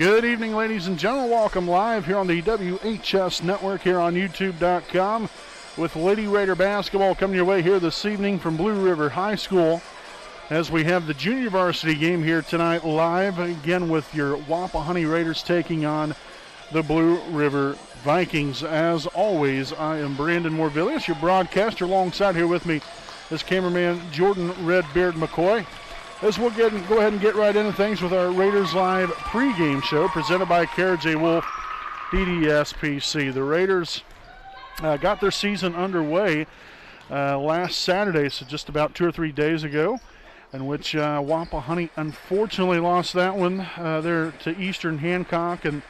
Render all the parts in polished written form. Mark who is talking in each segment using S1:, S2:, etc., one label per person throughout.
S1: Good evening, ladies and gentlemen. Welcome live here on the WHS Network here on YouTube.com with Lady Raider basketball coming your way here this evening from Blue River High School as we have the junior varsity game here tonight live again with your Wapahani Raiders taking on the Blue River Vikings. As always, I am Brandon Morvillius, your broadcaster. Alongside here with me is cameraman Jordan Redbeard McCoy. As we'll go ahead and get right into things with our Raiders Live pregame show presented by Kara J. Wolf, DDSPC. The Raiders got their season underway last Saturday, so just about 2 or 3 days ago, in which Wapahani unfortunately lost that one there to Eastern Hancock, and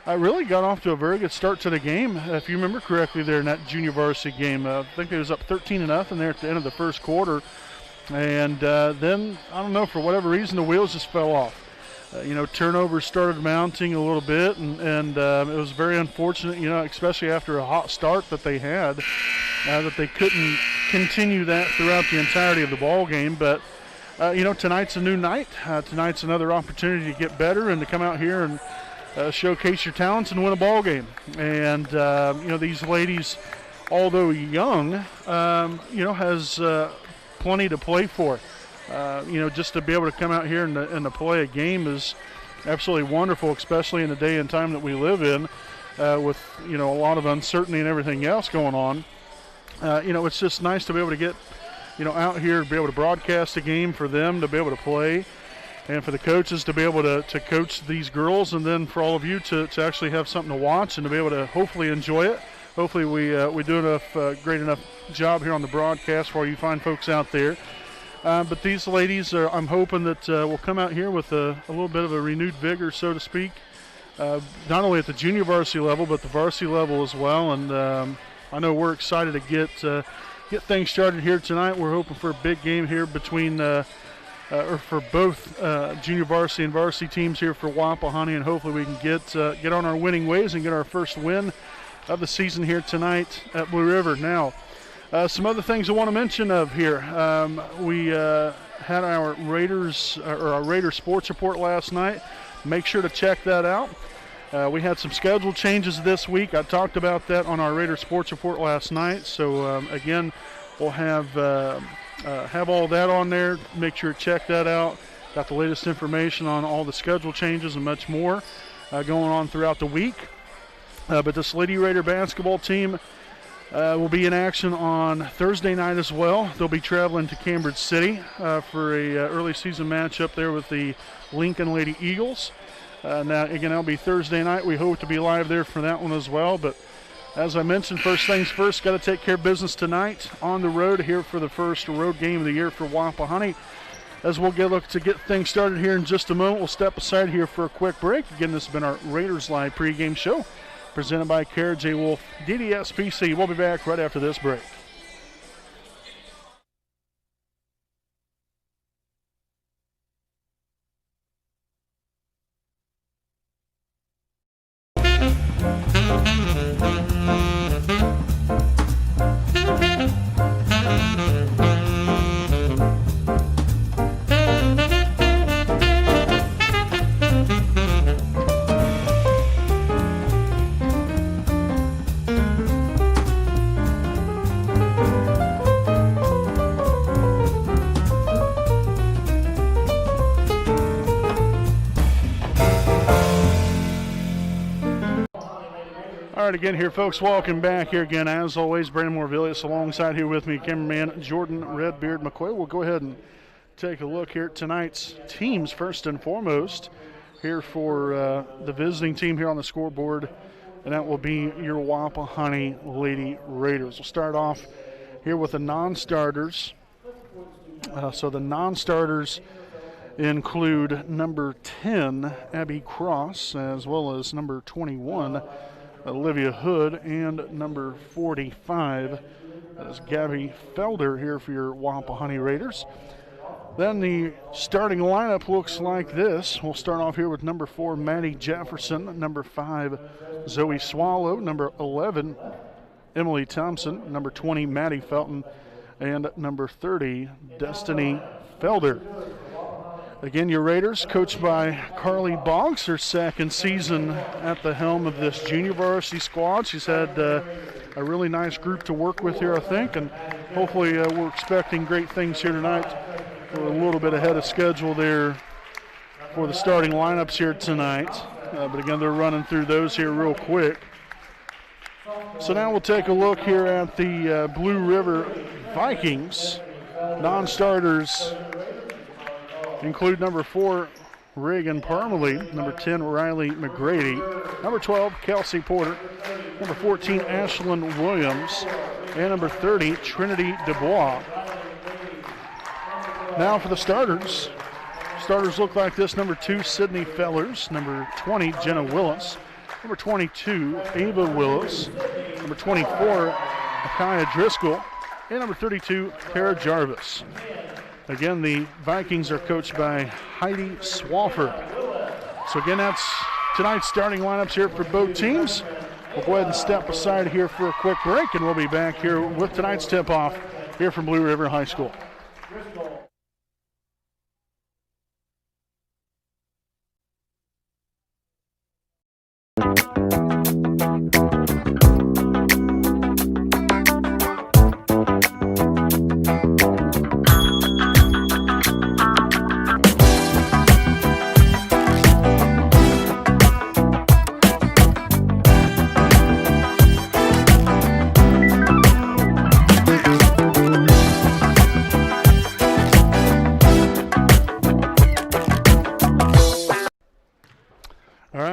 S1: really got off to a very good start to the game. If you remember correctly there in that junior varsity game, I think it was up 13-0 there at the end of the first quarter. And then, I don't know, for whatever reason, the wheels just fell off. Turnovers started mounting a little bit, and it was very unfortunate, especially after a hot start that they had, that they couldn't continue that throughout the entirety of the ball game. But, tonight's a new night. Tonight's another opportunity to get better and to come out here and showcase your talents and win a ball game. And, these ladies, although young, has plenty to play for. Just to be able to come out here and to play a game is absolutely wonderful, especially in the day and time that we live in with, a lot of uncertainty and everything else going on. It's just nice to be able to get, out here to be able to broadcast a game for them to be able to play and for the coaches to be able to coach these girls, and then for all of you to actually have something to watch and to be able to hopefully enjoy it. Hopefully we do enough great enough job here on the broadcast for all you fine folks out there. But these ladies, I'm hoping that will come out here with a little bit of a renewed vigor, so to speak, not only at the junior varsity level, but the varsity level as well. And I know we're excited to get things started here tonight. We're hoping for a big game here between or for both junior varsity and varsity teams here for Wapahani, and hopefully we can get on our winning ways and get our first win of the season here tonight at Blue River. Now, some other things I want to mention of here. We had our Raider Sports Report last night. Make sure to check that out. We had some schedule changes this week. I talked about that on our Raider Sports Report last night. So again, we'll have all that on there. Make sure to check that out. Got the latest information on all the schedule changes and much more going on throughout the week. But this Lady Raider basketball team will be in action on Thursday night as well. They'll be traveling to Cambridge City for a early season matchup there with the Lincoln Lady Eagles. Now, again, that'll be Thursday night. We hope to be live there for that one as well. But as I mentioned, first things first, got to take care of business tonight on the road here for the first road game of the year for Wapahani. As we'll look to get things started here in just a moment, we'll step aside here for a quick break. Again, this has been our Raiders Live pregame show, presented by Kara J. Wolf, DDSPC. We'll be back right after this break. Again here, folks, welcome back here again. As always, Brandon Morvillius alongside here with me, cameraman Jordan Redbeard McCoy. We'll go ahead and take a look here at tonight's teams first and foremost here for the visiting team here on the scoreboard, and that will be your Wapahani Lady Raiders. We'll start off here with the non-starters. So the non-starters include number 10, Abby Cross, as well as number 21, Olivia Hood, and number 45 is Gabby Felder here for your Wapahani Raiders. Then the starting lineup looks like this. We'll start off here with number 4, Maddie Jefferson, number 5, Zoe Swallow, number 11, Emily Thompson, number 20, Maddie Felton, and number 30, Destiny Felder. Again, your Raiders, coached by Carly Boggs, her second season at the helm of this junior varsity squad. She's had a really nice group to work with here, I think, and hopefully we're expecting great things here tonight. We're a little bit ahead of schedule there for the starting lineups here tonight, but again, they're running through those here real quick. So now we'll take a look here at the Blue River Vikings. Non-starters include number 4, Reagan Parmalee, number 10, Riley McGrady, number 12, Kelsey Porter, number 14, Ashlyn Williams, and number 30, Trinity Dubois. Now for the starters. Starters look like this: number 2, Sydney Fellers, number 20, Jenna Willis, number 22, Ava Willis, number 24, Akaya Driscoll, and number 32, Tara Jarvis. Again, the Vikings are coached by Heidi Swafford. So again, that's tonight's starting lineups here for both teams. We'll go ahead and step aside here for a quick break, and we'll be back here with tonight's tip-off here from Blue River High School.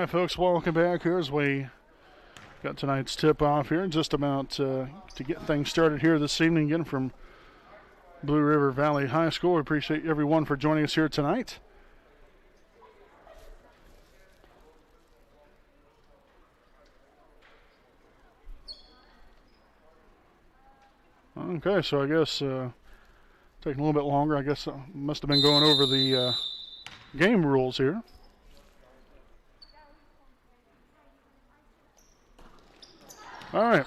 S1: Folks, welcome back here as we got tonight's tip-off here. Just about to get things started here this evening again from Blue River Valley High School. We appreciate everyone for joining us here tonight. Okay, so I guess taking a little bit longer. I guess I must have been going over the game rules here. All right,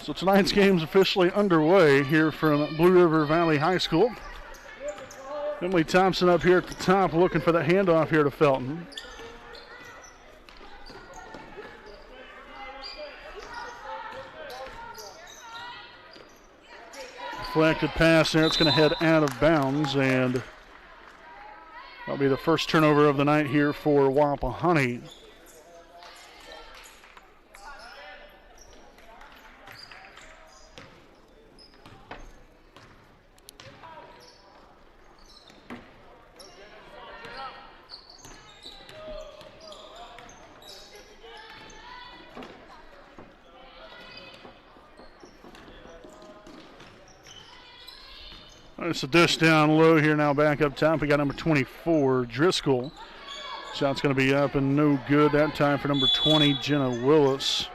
S1: so tonight's game's officially underway here from Blue River Valley High School. Emily Thompson up here at the top looking for the handoff here to Felton. Deflected pass there, it's going to head out of bounds, and that'll be the first turnover of the night here for Wapahani. It's a dish down low here now, back up top. We got number 24, Driscoll. Shot's going to be up and no good that time for number 20, Jenna Willis.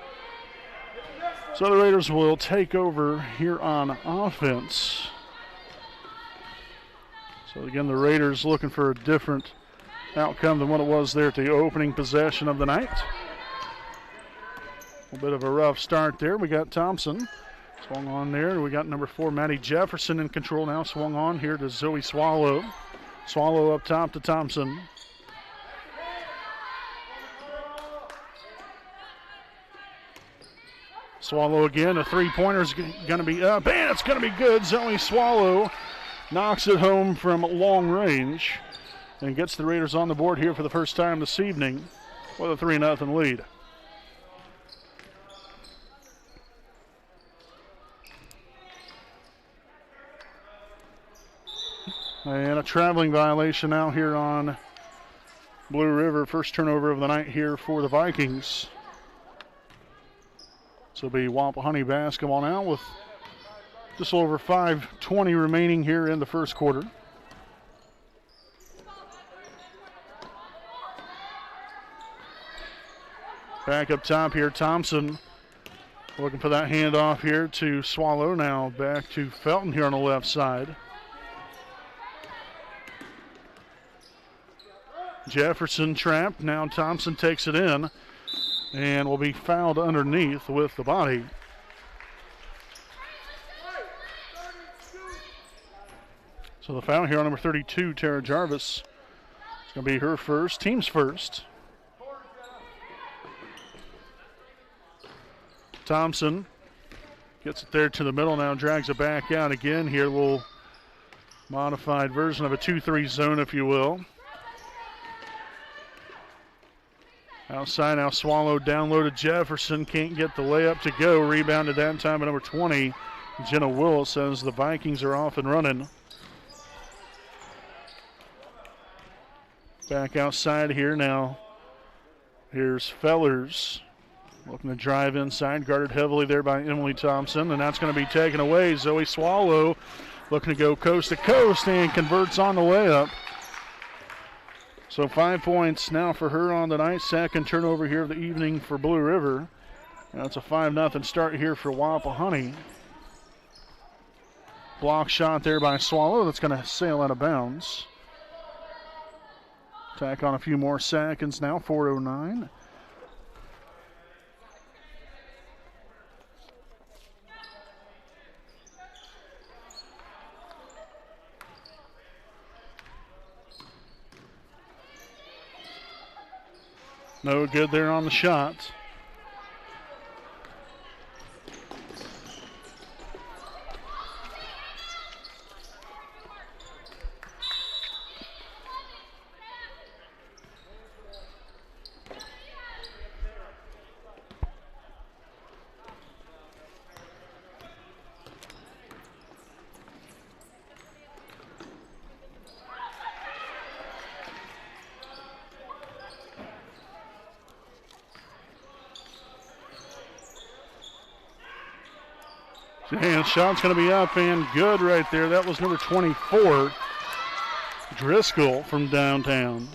S1: So the Raiders will take over here on offense. So again, the Raiders looking for a different outcome than what it was there at the opening possession of the night. A little bit of a rough start there. We got Thompson. Swung on there. We got number 4, Maddie Jefferson in control now. Swung on here to Zoe Swallow. Swallow up top to Thompson. Swallow again. A three-pointer's going to be up, and it's going to be good. Zoe Swallow knocks it home from long range and gets the Raiders on the board here for the first time this evening with a 3-0 lead. And a traveling violation out here on Blue River. First turnover of the night here for the Vikings. So it'll be Wapahani basketball now with just over 5:20 remaining here in the first quarter. Back up top here, Thompson looking for that handoff here to Swallow. Now back to Felton here on the left side. Jefferson trapped. Now Thompson takes it in and will be fouled underneath with the body. So the foul here on number 32, Tara Jarvis. It's going to be her first, team's first. Thompson gets it there to the middle now, drags it back out again here. A little modified version of a 2-3 zone, if you will. Outside now, Swallow downloaded Jefferson. Can't get the layup to go. Rebounded that time by number 20, Jenna Willis, says the Vikings are off and running. Back outside here now. Here's Fellers looking to drive inside, guarded heavily there by Emily Thompson, and that's going to be taken away. Zoe Swallow looking to go coast to coast and converts on the layup. So 5 points now for her on the night. Second turnover here of the evening for Blue River. Now it's a 5-0 start here for Wapahani. Block shot there by Swallow. That's going to sail out of bounds. Tack on a few more seconds now. 4:09. No good there on the shot. And shot's going to be up and good right there. That was number 24, Driscoll from downtown.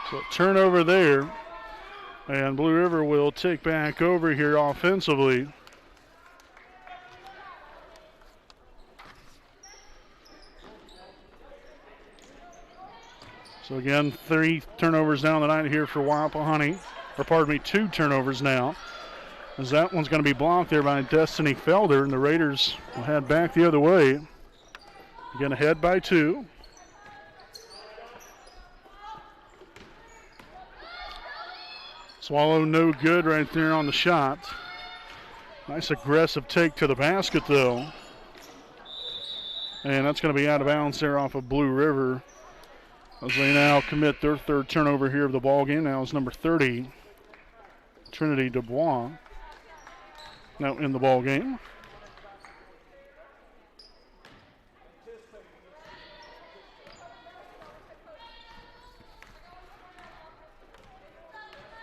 S1: So turnover there. And Blue River will take back over here offensively. So again, 3 turnovers down the night here for Wapahani. Or pardon me, 2 turnovers now. As that one's going to be blocked there by Destiny Felder, and the Raiders will head back the other way. Again, ahead by 2. Swallow no good right there on the shot. Nice aggressive take to the basket though. And that's going to be out of bounds there off of Blue River, as they now commit their 3rd turnover here of the ball game. Now is number 30, Trinity Dubois, now in the ball game.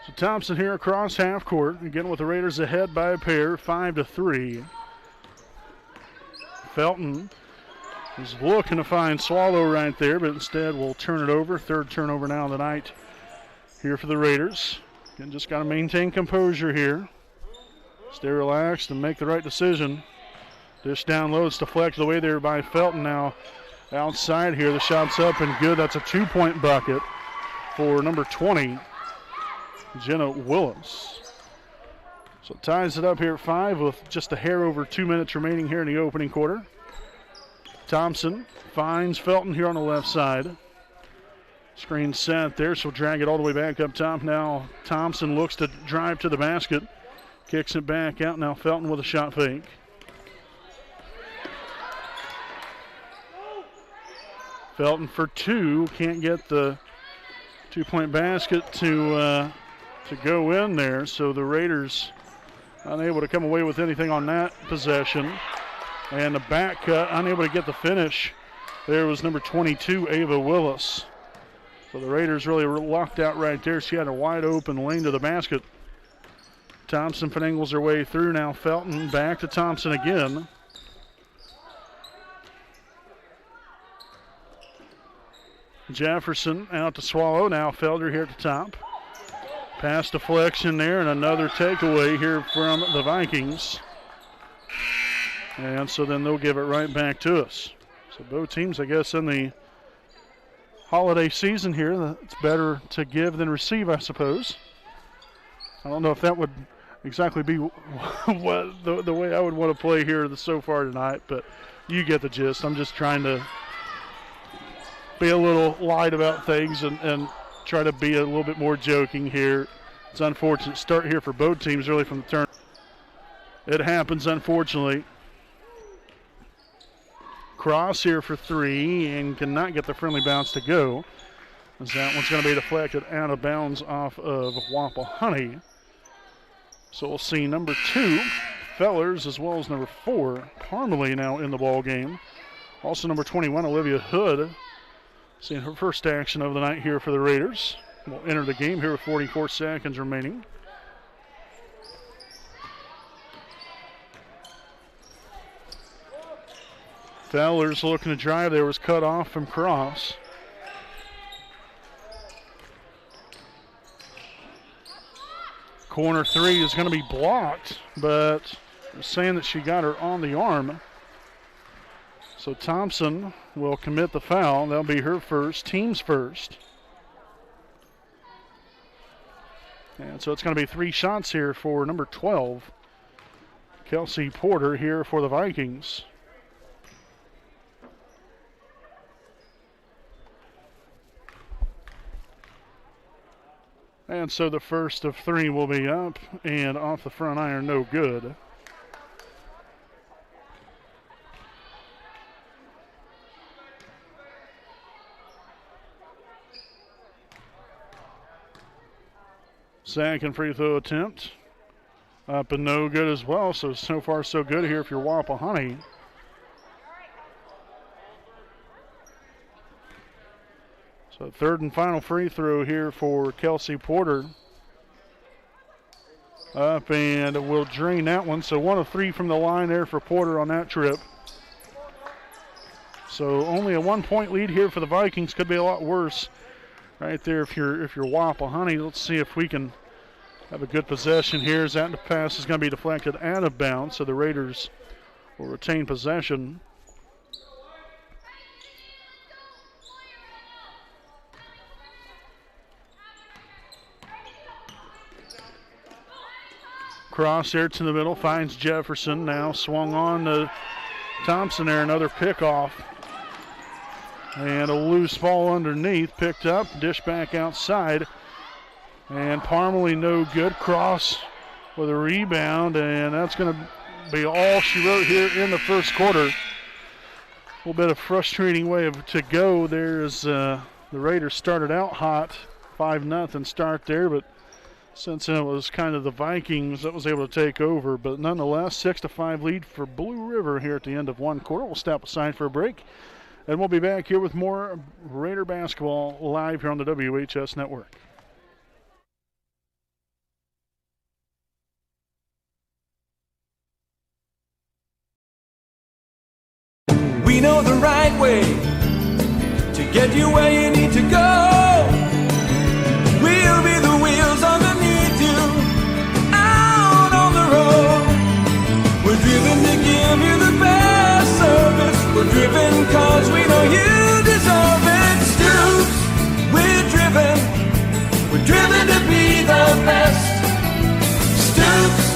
S1: So Thompson here across half court, again with the Raiders ahead by a pair, 5-3. Felton is looking to find Swallow right there, but instead will turn it over. 3rd turnover now of the night here for the Raiders. Again, just got to maintain composure here. Stay relaxed and make the right decision. Dish down low, it's deflected away there by Felton. Now outside here, the shot's up and good. That's a 2-point bucket for number 20, Jenna Willis. So it ties it up here at 5 with just a hair over 2 minutes remaining here in the opening quarter. Thompson finds Felton here on the left side. Screen set there, so drag it all the way back up top. Now Thompson looks to drive to the basket. Kicks it back out. Now Felton with a shot fake. Felton for 2. Can't get the 2-point basket to go in there. So the Raiders unable to come away with anything on that possession. And the back cut, unable to get the finish. There was number 22, Ava Willis. So the Raiders really locked out right there. She had a wide open lane to the basket. Thompson finagles her way through. Now Felton back to Thompson again. Jefferson out to Swallow. Now Felder here at the top. Pass deflection there and another takeaway here from the Vikings. And so then they'll give it right back to us. So both teams, I guess, in the holiday season here, it's better to give than receive, I suppose. I don't know if that would exactly be what the way I would want to play here so far tonight, but you get the gist. I'm just trying to be a little light about things and try to be a little bit more joking here. It's an unfortunate start here for both teams really from the turn. It happens, unfortunately. Cross here for three and cannot get the friendly bounce to go, as that one's going to be deflected out of bounds off of Wapahani. So we'll see number 2, Fellers, as well as number 4, Parmalee now in the ball game. Also number 21, Olivia Hood, seeing her first action of the night here for the Raiders. Will enter the game here with 44 seconds remaining. Fowler's looking to drive there, was cut off from Cross. Corner 3 is going to be blocked, but they're saying that she got her on the arm. So Thompson will commit the foul. That'll be her first, team's first. And so it's going to be 3 shots here for number 12, Kelsey Porter here for the Vikings. And so the first of 3 will be up and off the front iron, no good. Second free throw attempt. Up and no good as well. So far so good here if you're Wapahani. So third and final free throw here for Kelsey Porter. Up and will drain that one. So 1 of 3 from the line there for Porter on that trip. So only a 1-point lead here for the Vikings. Could be a lot worse right there if you're Wapahani. Let's see if we can have a good possession here, as that pass is going to be deflected out of bounds. So the Raiders will retain possession. Cross there to the middle, finds Jefferson. Now swung on to Thompson there, another pickoff. And a loose ball underneath, picked up, dish back outside. And Parmalee no good. Cross with a rebound, and that's going to be all she wrote here in the first quarter. A little bit of frustrating way to go there as the Raiders started out hot, 5-0 start there, but since then it was kind of the Vikings that was able to take over. But nonetheless, 6-5 lead for Blue River here at the end of one quarter. We'll step aside for a break, and we'll be back here with more Raider basketball live here on the WHS Network.
S2: We know the right way to get you where you need to go. We'll be the wheels underneath you, out on the road. We're driven to give you the best service. We're driven cause we know you deserve it. Stoops, we're driven to be the best. Stoops,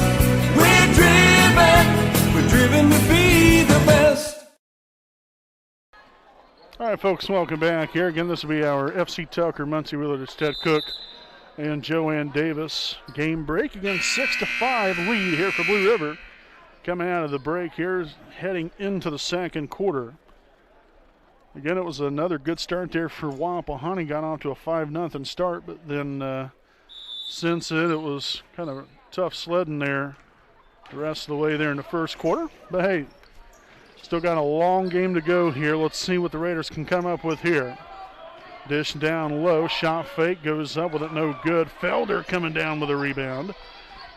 S2: we're driven to be the best.
S1: All right, folks, welcome back here. Again, this will be our FC Tucker Muncie Realtors Ted Cook and Joanne Davis game break. Again, 6-5 lead here for Blue River. Coming out of the break here, heading into the second quarter. Again, it was another good start there for Wapahani. Got off to a 5-0 start, but then since it was kind of tough sledding there the rest of the way there in the first quarter. But hey, still got a long game to go here. Let's see what the Raiders can come up with here. Dish down low, shot fake, goes up with it, no good. Felder coming down with a rebound.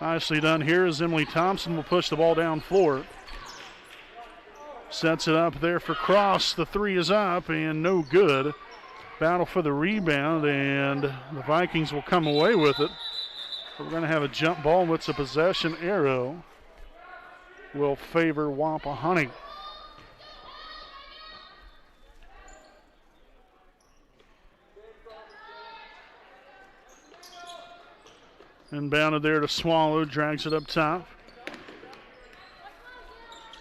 S1: Nicely done here as Emily Thompson will push the ball down floor. Sets it up there for Cross. The 3 is up and no good. Battle for the rebound, and the Vikings will come away with it. We're going to have a jump ball with the possession arrow. will favor Wapahani. Inbounded there to Swallow, drags it up top.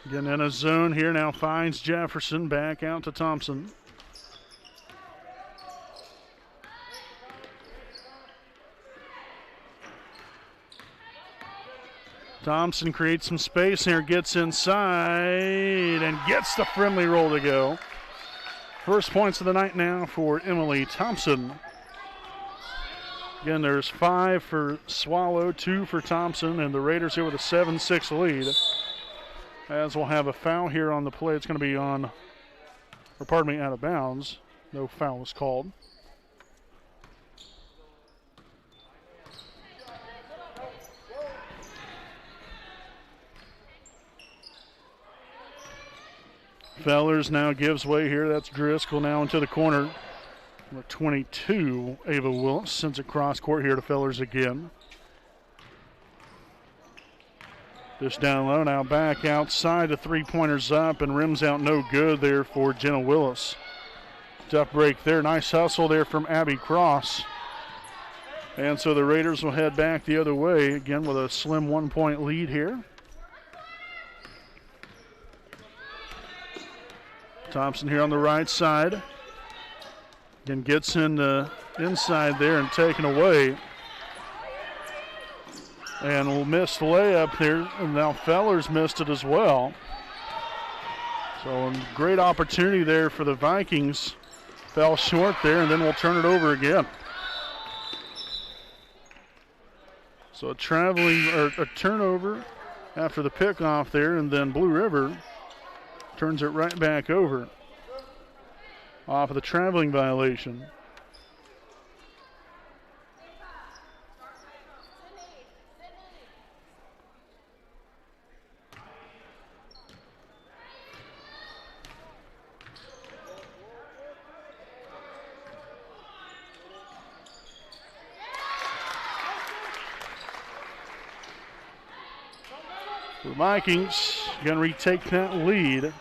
S1: Again in a zone here, now finds Jefferson, back out to Thompson. Thompson creates some space here, gets inside, and gets the friendly roll to go. First points of the night now for Emily Thompson. Again, there's 5 for Swallow, 2 for Thompson, and the Raiders here with a 7-6 lead. As we'll have a foul here on the play. It's going to be out of bounds. No foul was called. Fellers now gives way here. That's Driscoll now into the corner. Number 22, Ava Willis, sends it cross court here to Fellers again. This down low, now back outside. The three-pointer's up and rims out no good there for Jenna Willis. Tough break there. Nice hustle there from Abby Cross. And so the Raiders will head back the other way, again with a slim 1-point lead here. Thompson here on the right side. Again, gets in the inside there and taken away. And will miss the layup there. And now Fellers missed it as well. So a great opportunity there for the Vikings. Fell short there, and then we'll turn it over again. So a turnover after the pickoff there, and then Blue River turns it right back over off of the traveling violation. The Vikings going to retake that lead.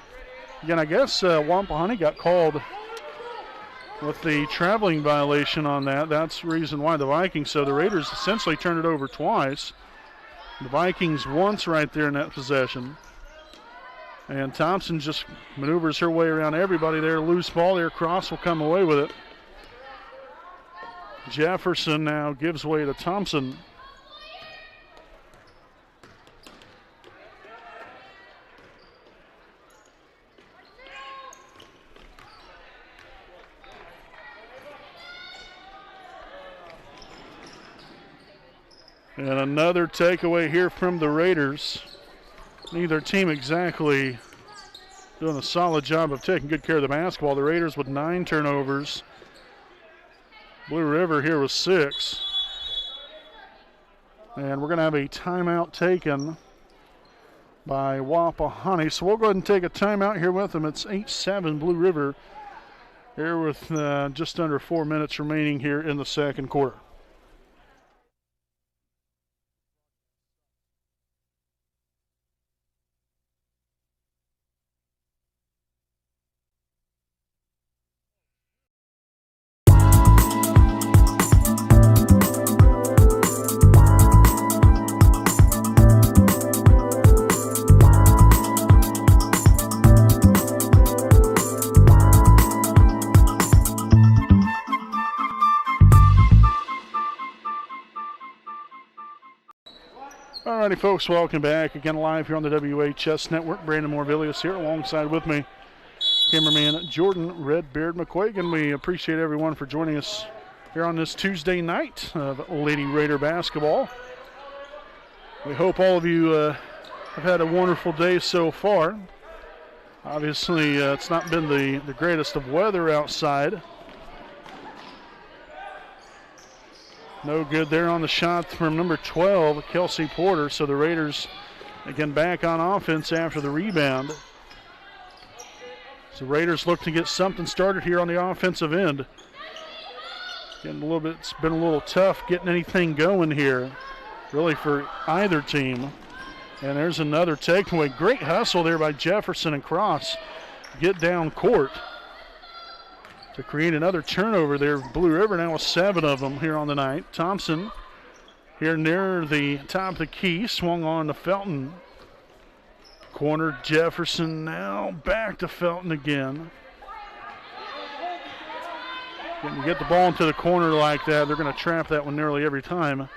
S1: Again, I guess Wapahani got called with the traveling violation on that. That's the reason why the Vikings, so the Raiders essentially turned it over twice. The Vikings once right there in that possession. And Thompson just maneuvers her way around everybody there. Loose ball there. Cross will come away with it. Jefferson now gives way to Thompson. And another takeaway here from the Raiders. Neither team exactly doing a solid job of taking good care of the basketball. The Raiders with 9 turnovers. Blue River here with 6. And we're going to have a timeout taken by Wapahani. So we'll go ahead and take a timeout here with them. It's 8-7 Blue River here with just under 4 minutes remaining here in the second quarter. Alrighty, folks, welcome back again live here on the WHS Network. Brandon Morvillius here alongside with me, cameraman Jordan Redbeard McQuagan. We appreciate everyone for joining us here on this Tuesday night of Lady Raider basketball. We hope all of you have had a wonderful day so far. Obviously, it's not been the greatest of weather outside. No good there on the shot from number 12, Kelsey Porter. So the Raiders, again, back on offense after the rebound. So Raiders look to get something started here on the offensive end. It's been a little tough getting anything going here, really, for either team. And there's another takeaway. Great hustle there by Jefferson and Cross. Get down court to create another turnover there. Blue River now with 7 of them here on the night. Thompson here near the top of the key. Swung on to Felton. Corner Jefferson now back to Felton again. When you get the ball into the corner like that, they're going to trap that one nearly every time.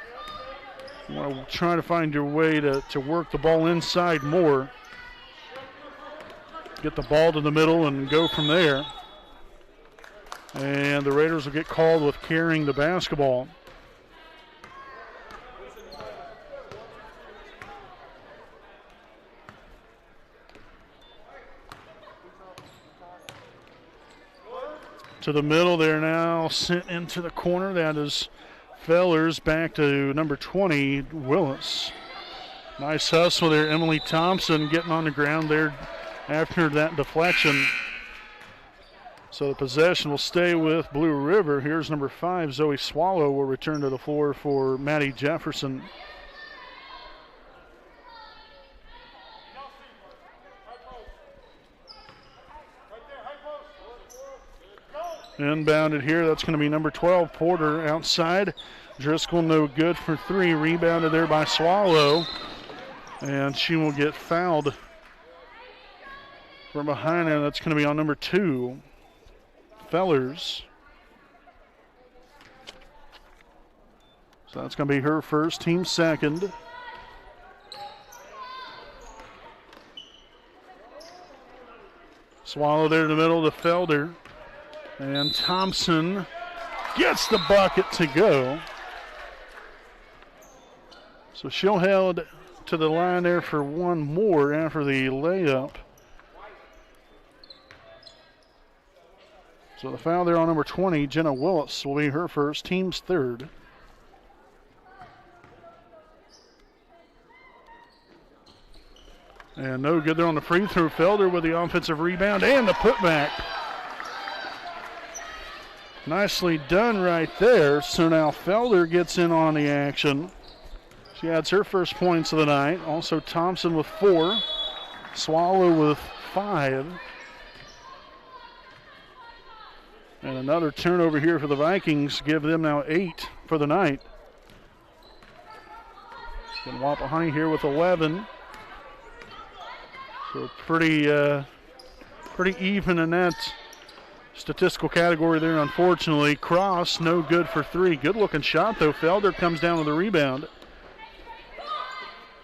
S1: You want to try to find your way to work the ball inside more. Get the ball to the middle and go from there. And the Raiders will get called with carrying the basketball. To the middle, they're now sent into the corner. That is Fellers back to number 20, Willis. Nice hustle there. Emily Thompson getting on the ground there after that deflection. So the possession will stay with Blue River. Here's number 5, Zoe Swallow, will return to the floor for Maddie Jefferson. Inbounded here, that's going to be number 12, Porter, outside. Driscoll no good for 3, rebounded there by Swallow. And she will get fouled from behind her. That's going to be on number 2, Fellers. So that's going to be her first, team second. Swallow there in the middle to Felder. And Thompson gets the bucket to go. So she'll head to the line there for one more after the layup. So the foul there on number 20, Jenna Willis, will be her first, team's third. And no good there on the free throw. Felder with the offensive rebound and the putback. Nicely done right there. So now Felder gets in on the action. She adds her first points of the night. Also Thompson with 4. Swallow with 5. And another turnover here for the Vikings. Give them now 8 for the night. And Wapahani here with 11. So pretty even in that statistical category there, unfortunately. Cross, no good for 3. Good looking shot though. Felder comes down with the rebound.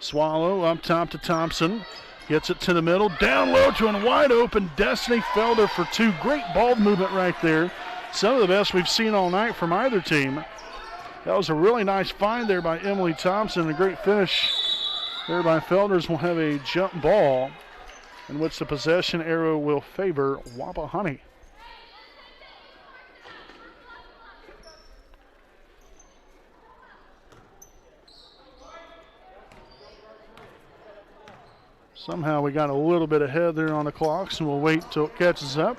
S1: Swallow up top to Thompson. Gets it to the middle. Down low to a wide open Destiny Felder for 2. Great ball movement right there. Some of the best we've seen all night from either team. That was a really nice find there by Emily Thompson. A great finish there by Felders. Will have a jump ball in which the possession arrow will favor Wapahani. Somehow we got a little bit ahead there on the clocks, and we'll wait till it catches up.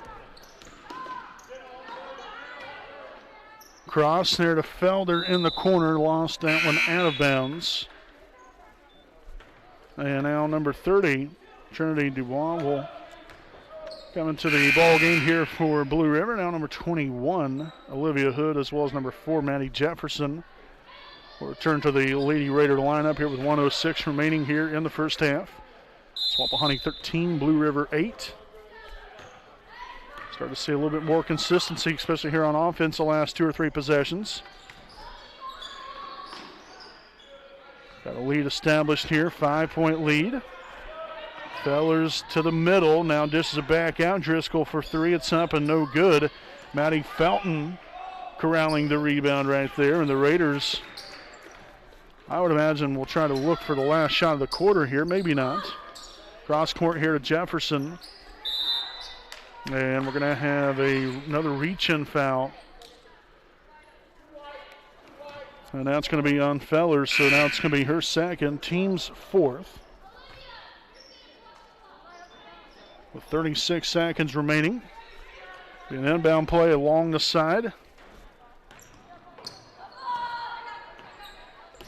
S1: Cross there to Felder in the corner, lost that one out of bounds. And now number 30, Trinity Dubois, will come into the ball game here for Blue River. Now number 21, Olivia Hood, as well as number 4, Maddie Jefferson, will return to the Lady Raider lineup here with 1:06 remaining here in the first half. Wapahani 13, Blue River 8. Start to see a little bit more consistency, especially here on offense the last 2 or 3 possessions. Got a lead established here, 5-point lead. Fellers to the middle, now dishes it back out. Driscoll for 3, it's up and no good. Maddie Felton corralling the rebound right there, and the Raiders, I would imagine, will try to look for the last shot of the quarter here, maybe not. Cross court here to Jefferson. And we're going to have another reach-in foul. And that's going to be on Fellers, so now it's going to be her second, team's 4th. With 36 seconds remaining. An inbound play along the side.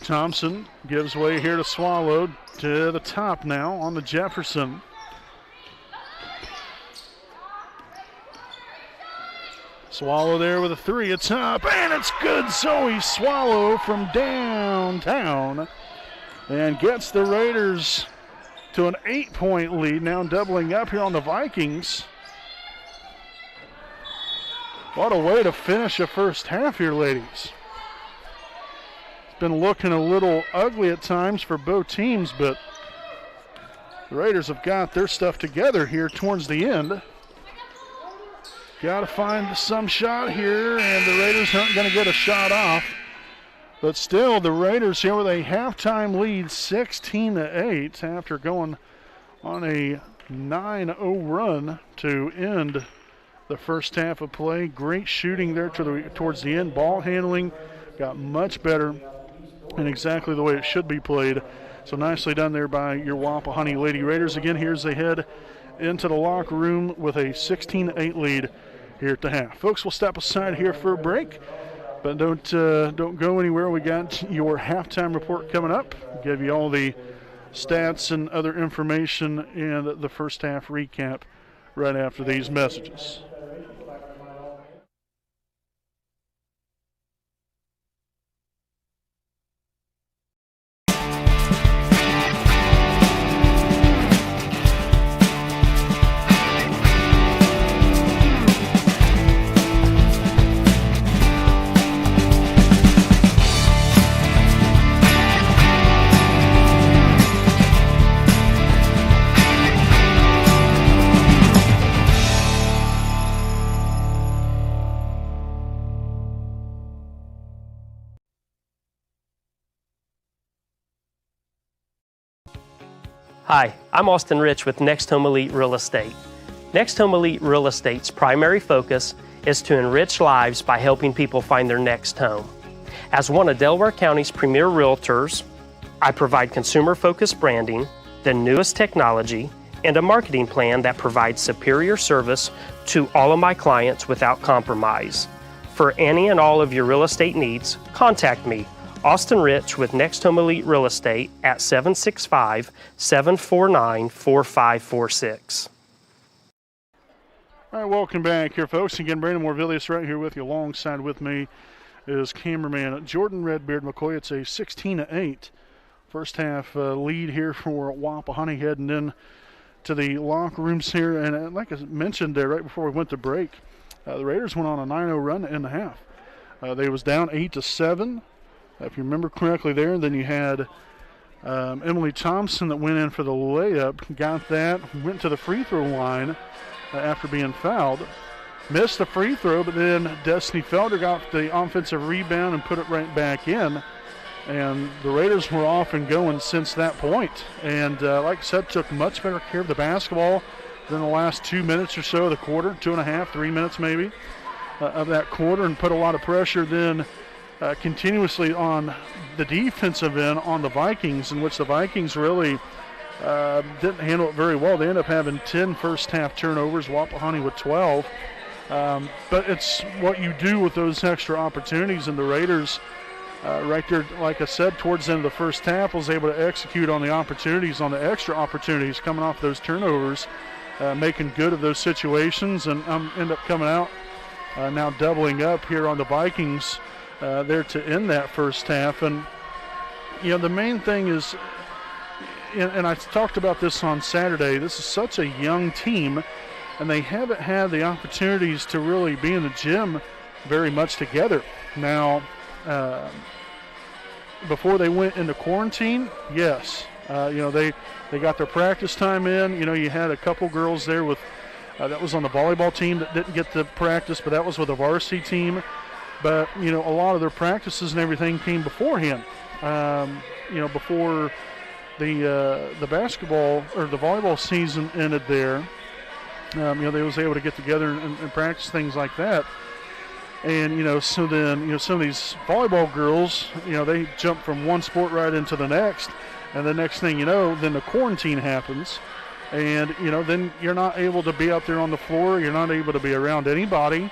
S1: Thompson gives way here to Swallow to the top now on the Jefferson. Swallow there with a three. It's up, and it's good. Zoe Swallow from downtown and gets the Raiders to an 8-point lead, now doubling up here on the Vikings. What a way to finish a first half here, ladies. It's been looking a little ugly at times for both teams, but the Raiders have got their stuff together here towards the end. Got to find some shot here, and the Raiders aren't going to get a shot off. But still, the Raiders here with a halftime lead, 16-8, after going on a 9-0 run to end the first half of play. Great shooting there towards the end. Ball handling got much better and exactly the way it should be played. So nicely done there by your Wapahani Lady Raiders. Again, here's they head into the locker room with a 16-8 lead here at the half. Folks, we'll step aside here for a break, but don't go anywhere. We got your halftime report coming up. Give you all the stats and other information and the first half recap right after these messages.
S3: Hi, I'm Austin Rich with Next Home Elite Real Estate. Next Home Elite Real Estate's primary focus is to enrich lives by helping people find their next home. As one of Delaware County's premier realtors, I provide consumer-focused branding, the newest technology, and a marketing plan that provides superior service to all of my clients without compromise. For any and all of your real estate needs, contact me, Austin Rich with Next Home Elite Real Estate at 765-749-4546.
S1: All right, welcome back here, folks. Again, Brandon Morvillius right here with you. Alongside with me is cameraman Jordan Redbeard McCoy. It's a 16-8 first half lead here for Wapahani heading in to the locker rooms here. And like I mentioned there right before we went to break, the Raiders went on a 9-0 run in the half. They was down 8-7. If you remember correctly there, then you had Emily Thompson that went in for the layup, got that, went to the free throw line after being fouled, missed the free throw, but then Destiny Felder got the offensive rebound and put it right back in. And the Raiders were off and going since that point. And like I said, took much better care of the basketball than the last 2 minutes or so of the quarter, 2.5, 3 minutes maybe of that quarter, and put a lot of pressure then continuously on the defensive end on the Vikings, in which the Vikings really didn't handle it very well. They ended up having 10 first half turnovers, Wapahani with 12. But it's what you do with those extra opportunities, and the Raiders right there, like I said, towards the end of the first half was able to execute on the opportunities, on the extra opportunities coming off those turnovers, making good of those situations, and end up coming out now doubling up here on the Vikings there to end that first half. And you know, the main thing is, and I talked about this on Saturday, this is such a young team, and they haven't had the opportunities to really be in the gym very much together. Now, before they went into quarantine, yes, you know, they got their practice time in. You know, you had a couple girls there with that was on the volleyball team that didn't get the practice, but that was with a varsity team. But, you know, a lot of their practices and everything came beforehand. You know, before the basketball or the volleyball season ended there, you know, they was able to get together and practice things like that. And, you know, so then, you know, some of these volleyball girls, you know, they jump from one sport right into the next. And the next thing you know, then the quarantine happens. And, you know, then you're not able to be out there on the floor. You're not able to be around anybody.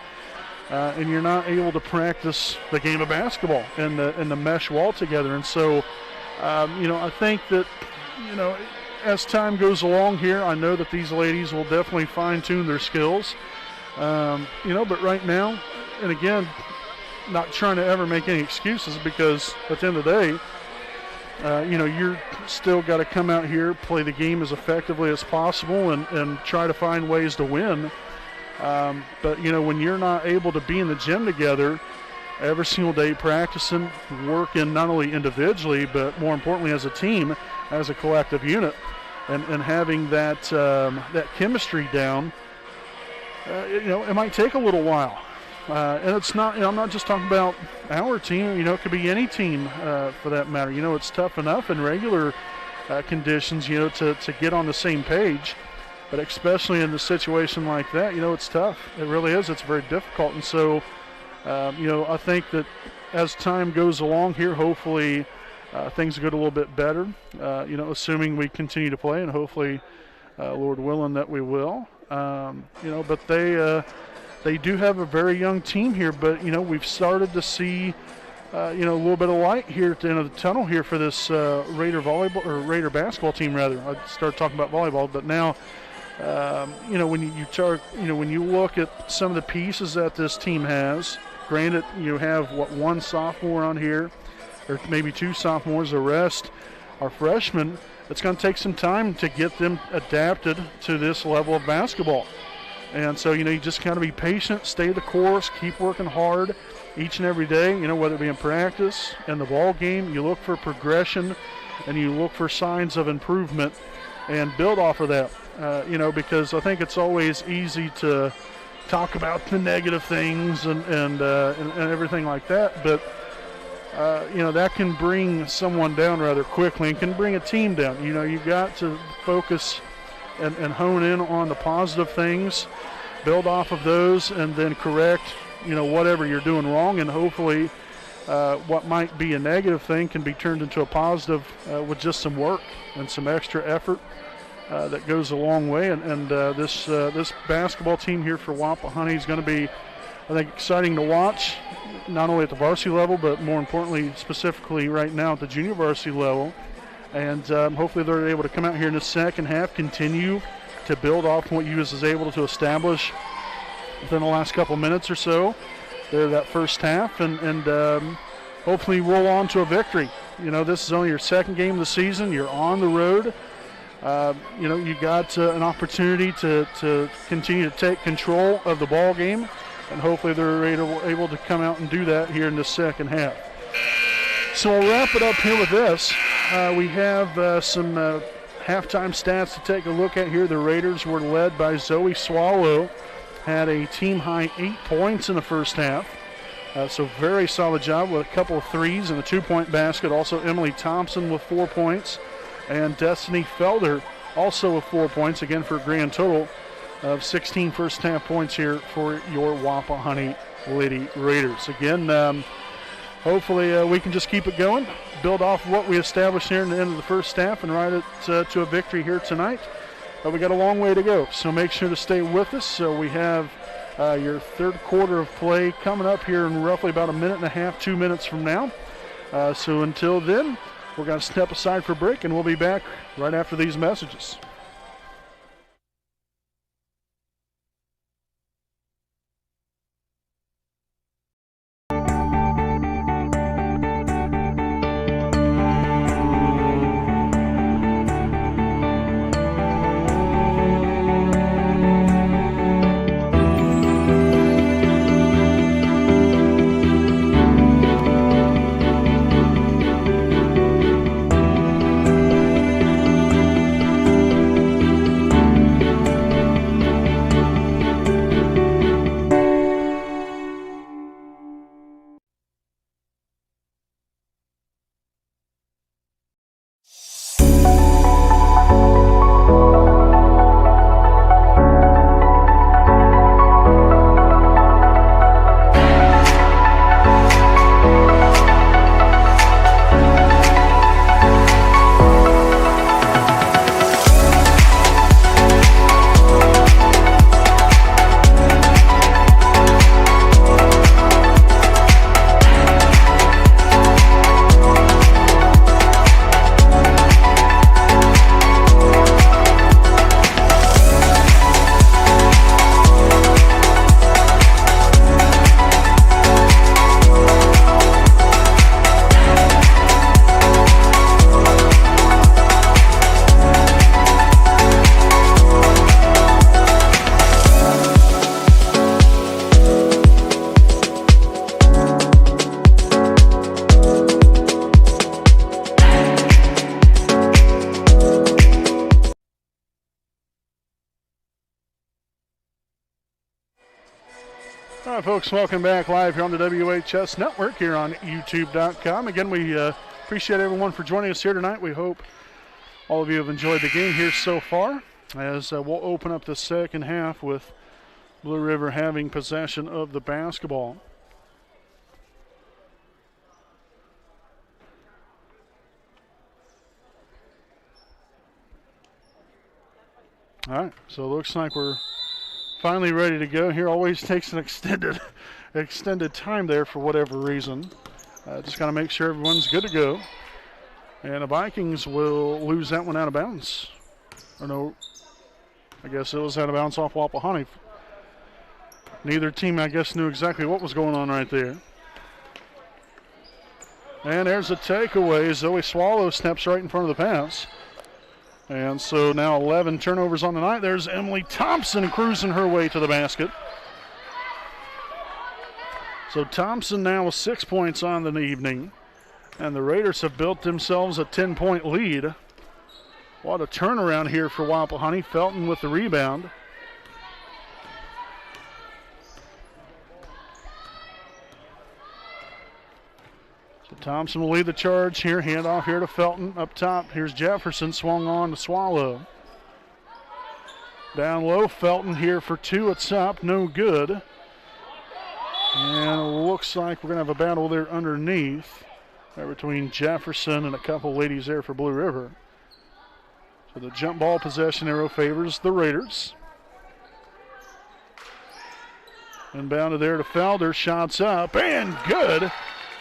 S1: and you're not able to practice the game of basketball and the mesh wall together. And so, I think that, as time goes along here, I know that these ladies will definitely fine-tune their skills. But right now, and again, not trying to ever make any excuses, because at the end of the day, you're still got to come out here, play the game as effectively as possible, and try to find ways to win. But when you're not able to be in the gym together every single day, practicing, working not only individually, but more importantly as a team, as a collective unit, and having that chemistry down, it might take a little while. And it's not, I'm not just talking about our team, it could be any team for that matter. It's tough enough in regular conditions, to get on the same page. But especially in a situation like that, it's tough. It really is. It's very difficult. And so, I think that as time goes along here, hopefully things get a little bit better, assuming we continue to play, and hopefully, Lord willing, that we will. But they do have a very young team here, but, we've started to see, a little bit of light here at the end of the tunnel here for this Raider volleyball, or Raider basketball team, rather. I started talking about volleyball, but now, when you look at some of the pieces that this team has, granted, you have, one sophomore on here, or maybe two sophomores, the rest are freshmen. It's going to take some time to get them adapted to this level of basketball. And so, you just got to be patient, stay the course, keep working hard each and every day, whether it be in practice, in the ball game. You look for progression, and you look for signs of improvement, and build off of that. Because I think it's always easy to talk about the negative things and everything like that, but that can bring someone down rather quickly, and can bring a team down. You got to focus and hone in on the positive things, build off of those, and then correct, whatever you're doing wrong, and hopefully what might be a negative thing can be turned into a positive with just some work and some extra effort. That goes a long way, and this basketball team here for Wapahani is going to be, I think, exciting to watch, not only at the varsity level, but more importantly, specifically right now at the junior varsity level. And hopefully they're able to come out here in the second half, continue to build off what you was able to establish within the last couple minutes or so there that first half, and hopefully roll on to a victory. This is only your second game of the season. You're on the road. You got an opportunity to continue to take control of the ball game, and hopefully they're able to come out and do that here in the second half. So we'll wrap it up here with this. We have some halftime stats to take a look at here. The Raiders were led by Zoe Swallow, had a team-high 8 points in the first half. So very solid job with a couple of threes and a 2-point basket. Also Emily Thompson with 4 points. And Destiny Felder also with 4 points, again for a grand total of 16 first half points here for your Wapahani Lady Raiders. Again, hopefully we can just keep it going, build off what we established here in the end of the first half, and ride it to a victory here tonight. But we got a long way to go, so make sure to stay with us. So we have your third quarter of play coming up here in roughly about a minute and a half, 2 minutes from now. So until then, we're going to step aside for break, and we'll be back right after these messages. All right, folks, welcome back live here on the WHS Network here on YouTube.com. Again, we appreciate everyone for joining us here tonight. We hope all of you have enjoyed the game here so far, as we'll open up the second half with Blue River having possession of the basketball. All right, so it looks like we're finally ready to go here. Always takes an extended time there for whatever reason. Just got to make sure everyone's good to go. And the Vikings will lose that one out of bounds. Or no, I guess it was out of bounds off Wapahani. Neither team, I guess, knew exactly what was going on right there. And there's a takeaway. Zoe Swallow steps right in front of the pass. And so now 11 turnovers on the night. There's Emily Thompson cruising her way to the basket. So Thompson now with 6 points on the evening. And the Raiders have built themselves a 10-point lead. What a turnaround here for Wapahani. Felton with the rebound. So Thompson will lead the charge here. Handoff here to Felton. Up top, here's Jefferson. Swung on to Swallow. Down low, Felton here for two. It's up, no good. And it looks like we're going to have a battle there underneath. There between Jefferson and a couple ladies there for Blue River. So the jump ball possession arrow favors the Raiders. Inbounded there to Felder. Shots up and good.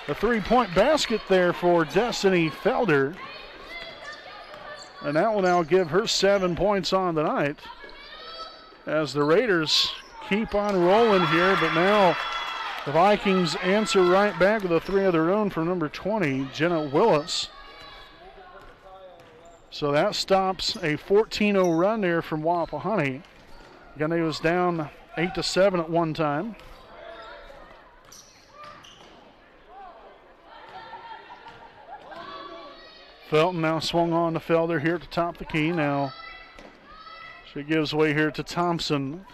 S1: A three-point basket there for Destiny Felder. And that will now give her 7 points on the night. As the Raiders keep on rolling here, but now the Vikings answer right back with a three of their own from number 20, Jenna Willis. So that stops a 14-0 run there from Wapahani. Again, they was down 8-7 at one time. Felton now swung on to Felder here at the top of the key. Now she gives way here to Thompson.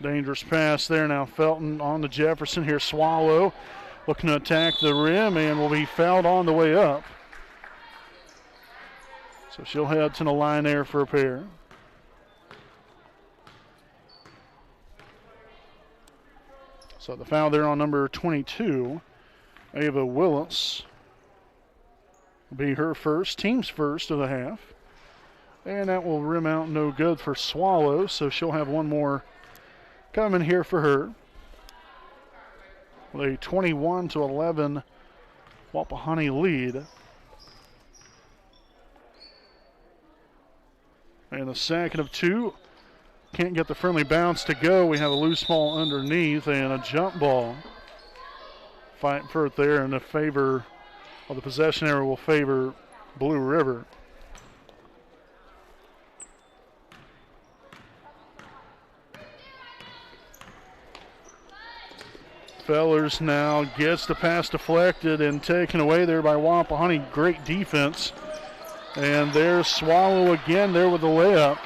S1: Dangerous pass there. Now Felton on to Jefferson. Here Swallow looking to attack the rim and will be fouled on the way up. So she'll head to the line there for a pair. So the foul there on number 22. Ava Willis will be her first, team's first of the half. And that will rim out no good for Swallow, so she'll have one more coming here for her. With a 21-11 Wapahani lead. And the second of two. Can't get the friendly bounce to go. We have a loose ball underneath and a jump ball. Fighting for it there in the favor of the possession area will favor Blue River. Fellers now gets the pass deflected and taken away there by Wapahani. Great defense. And there's Swallow again there with the layup.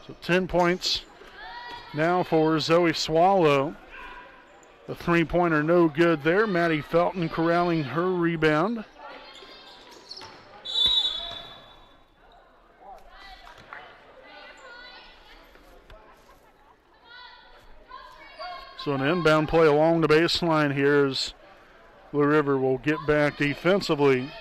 S1: So 10 points now for Zoe Swallow. The three-pointer no good there. Maddie Felton corralling her rebound. So an inbound play along the baseline here as Blue River will get back defensively.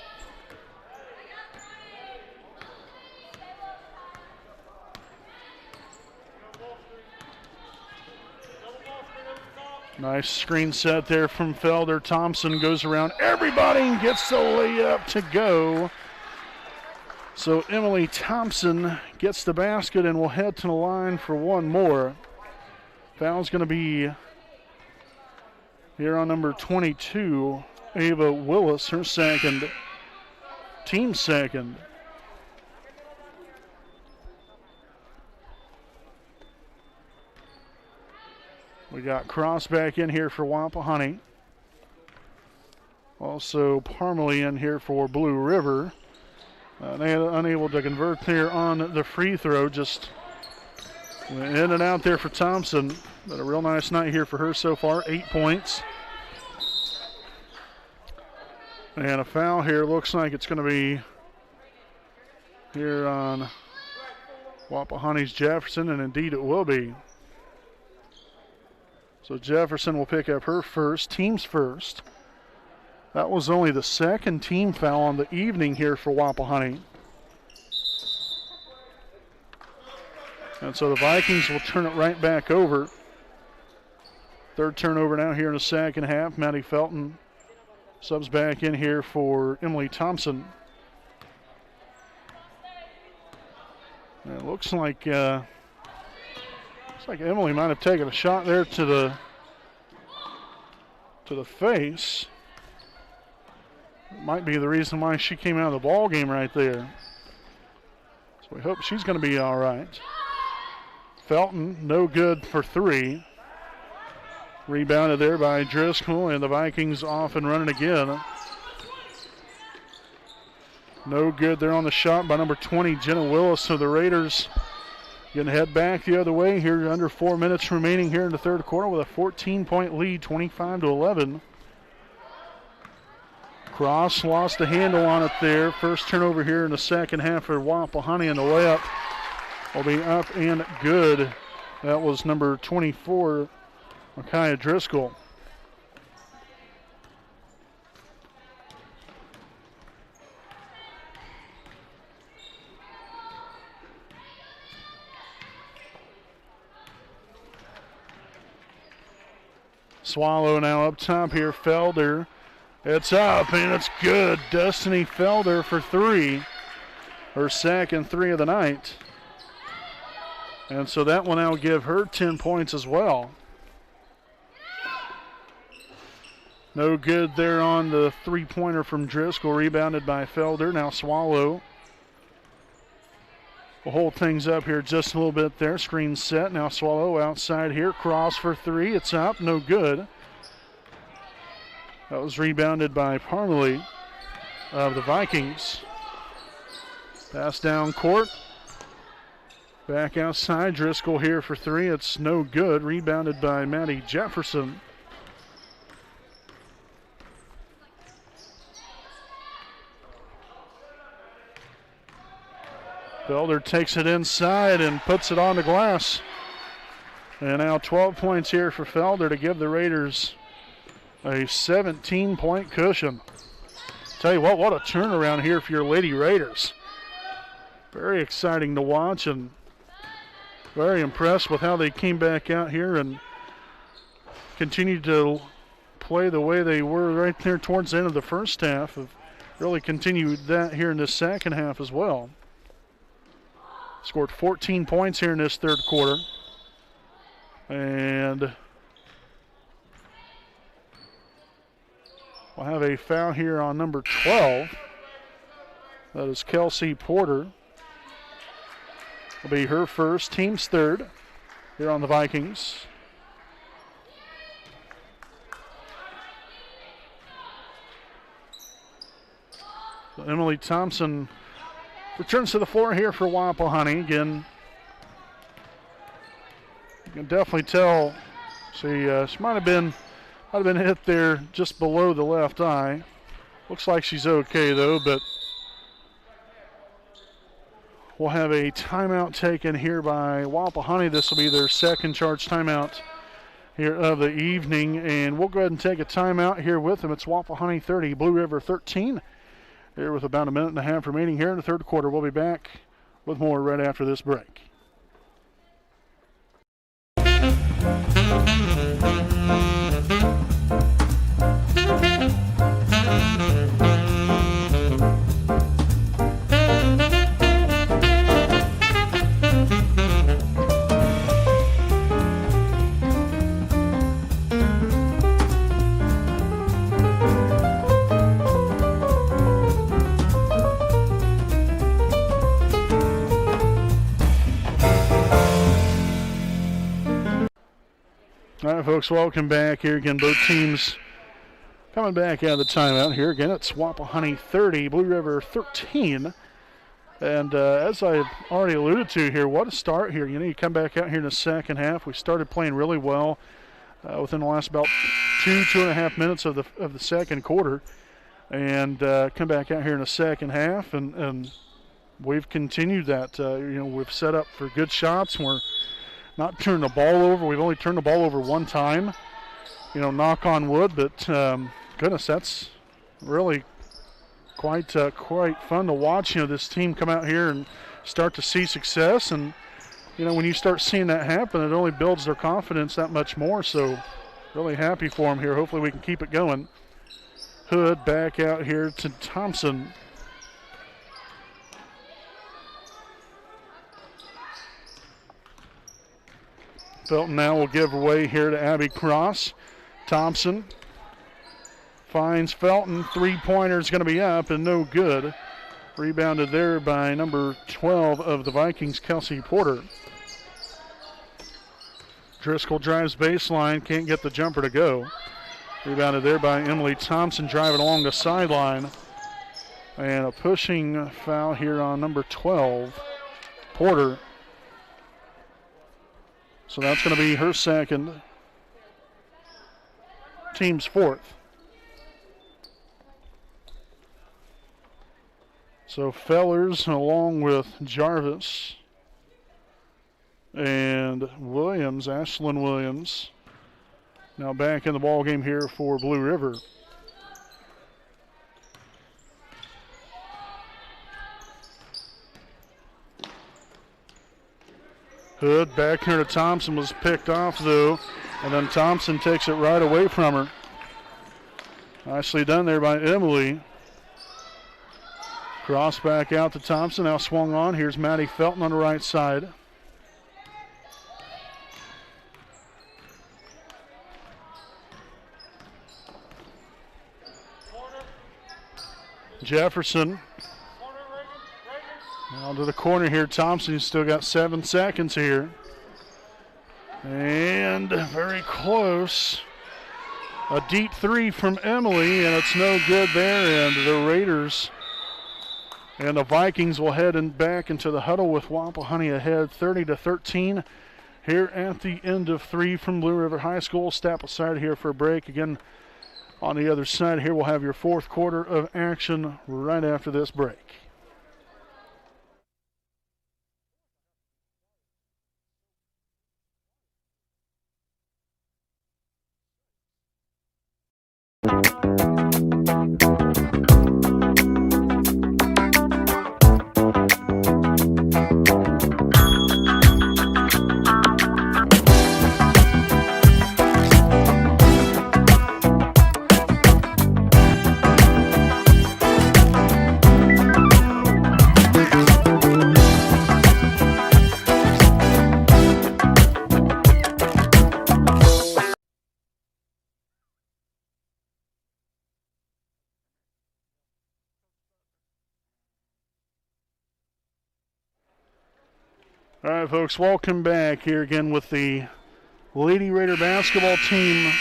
S1: Nice screen set there from Felder. Thompson goes around everybody and gets the layup to go. So Emily Thompson gets the basket and will head to the line for one more. Foul's going to be here on number 22, Ava Willis, her second, team second. We got Cross back in here for Wapahani. Also Parmalee in here for Blue River. Unable to convert there on the free throw. Just in and out there for Thompson. But a real nice night here for her so far. 8 points. And a foul here. Looks like it's going to be here on Wapahani's Jefferson, and indeed it will be. So Jefferson will pick up her first, team's first. That was only the second team foul on the evening here for Wapahani. And so the Vikings will turn it right back over. Third turnover now here in the second half. Maddie Felton subs back in here for Emily Thompson. And it looks like Emily might have taken a shot there to the face. Might be the reason why she came out of the ball game right there. So we hope she's going to be all right. Felton, no good for three. Rebounded there by Driscoll, and the Vikings off and running again. No good there on the shot by number 20, Jenna Willis. So the Raiders going to head back the other way here. Under 4 minutes remaining here in the third quarter with a 14-point lead, 25-11. Cross lost the handle on it there. First turnover here in the second half for Wapahani, and the layup will be up and good. That was number 24, Micaiah Driscoll. Swallow now up top here. Felder. It's up and it's good. Destiny Felder for three. Her second three of the night. And so that will now give her 10 points as well. No good there on the three-pointer from Driscoll. Rebounded by Felder. Now Swallow will hold things up here just a little bit there. Screen set. Now Swallow outside here. Cross for three. It's up. No good. That was rebounded by Parmalee of the Vikings. Pass down court. Back outside. Driscoll here for three. It's no good. Rebounded by Maddie Jefferson. Felder takes it inside and puts it on the glass. And now 12 points here for Felder to give the Raiders a 17-point cushion. Tell you what a turnaround here for your Lady Raiders. Very exciting to watch and very impressed with how they came back out here and continued to play the way they were right there towards the end of the first half. Have really continued that here in the second half as well. Scored 14 points here in this third quarter. And we'll have a foul here on number 12. That is Kelsey Porter. Will be her first, team's third here on the Vikings. So Emily Thompson returns to the floor here for Wapahani. Again, you can definitely tell she might have been hit there just below the left eye. Looks like she's okay though, but we'll have a timeout taken here by Wapahani. This will be their second charge timeout here of the evening, and we'll go ahead and take a timeout here with them. It's Wapahani 30, Blue River 13. Here with about a minute and a half remaining here in the third quarter. We'll be back with more right after this break. All right, folks, welcome back here again. Both teams coming back out of the timeout here. Again, it's Wapahani 30, Blue River 13 And as I've already alluded to here, what a start here. You come back out here in the second half. We started playing really well within the last about 2.5 minutes of the second quarter. And come back out here in the second half, and we've continued that. We've set up for good shots. We're not turning the ball over. We've only turned the ball over one time. Knock on wood, but goodness, that's really quite fun to watch. This team come out here and start to see success, and when you start seeing that happen, it only builds their confidence that much more. So, really happy for them here. Hopefully, we can keep it going. Hood back out here to Thompson. Felton now will give away here to Abby Cross. Thompson finds Felton. Three-pointer is going to be up and no good. Rebounded there by number 12 of the Vikings, Kelsey Porter. Driscoll drives baseline, can't get the jumper to go. Rebounded there by Emily Thompson, driving along the sideline. And a pushing foul here on number 12, Porter. So that's going to be her second, team's fourth. So Fellers along with Jarvis and Williams, Ashlyn Williams, now back in the ball game here for Blue River. Hood back here to Thompson, was picked off though, and then Thompson takes it right away from her. Nicely done there by Emily. Cross back out to Thompson, now swung on. Here's Maddie Felton on the right side. Jefferson. Now to the corner here. Thompson still got 7 seconds here. And very close. A deep three from Emily, and it's no good there. And the Raiders and the Vikings will head back into the huddle with Wapahani ahead 30-13 here at the end of 3 from Blue River High School. Step aside here for a break. Again, on the other side here, we'll have your fourth quarter of action right after this break. All right, folks, welcome back here again with the Lady Raider basketball team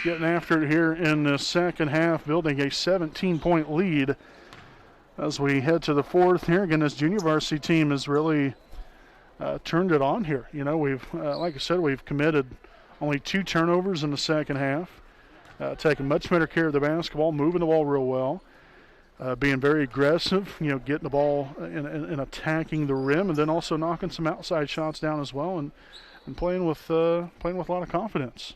S1: getting after it here in the second half, building a 17-point lead as we head to the fourth here. Again, this junior varsity team has really turned it on here. We've, like I said, we've committed only 2 turnovers in the second half, taking much better care of the basketball, moving the ball real well. Being very aggressive, getting the ball and attacking the rim, and then also knocking some outside shots down as well, and playing with a lot of confidence.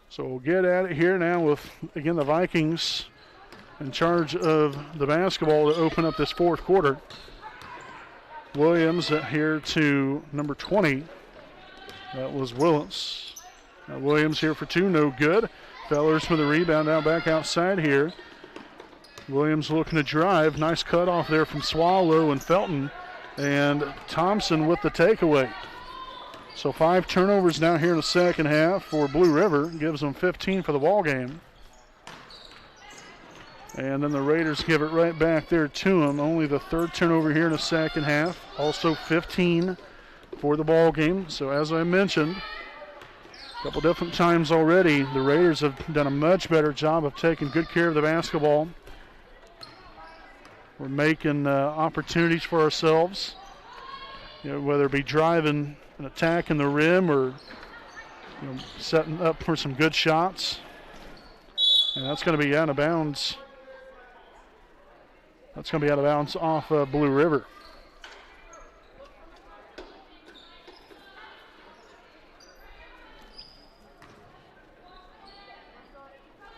S1: So we'll get at it here now with, again, the Vikings in charge of the basketball to open up this fourth quarter. Williams here to number 20. That was Willis. Now Williams here for 2, no good. Fellers for the rebound, now back outside here. Williams looking to drive. Nice cut off there from Swallow and Felton. And Thompson with the takeaway. So 5 turnovers now here in the second half for Blue River. Gives them 15 for the ball game. And then the Raiders give it right back there to them. Only the 3rd turnover here in the second half. Also 15 for the ball game. So as I mentioned, A couple different times already, the Raiders have done a much better job of taking good care of the basketball. We're making opportunities for ourselves, whether it be driving and attacking the rim or setting up for some good shots. And that's going to be out of bounds. That's going to be out of bounds off Blue River.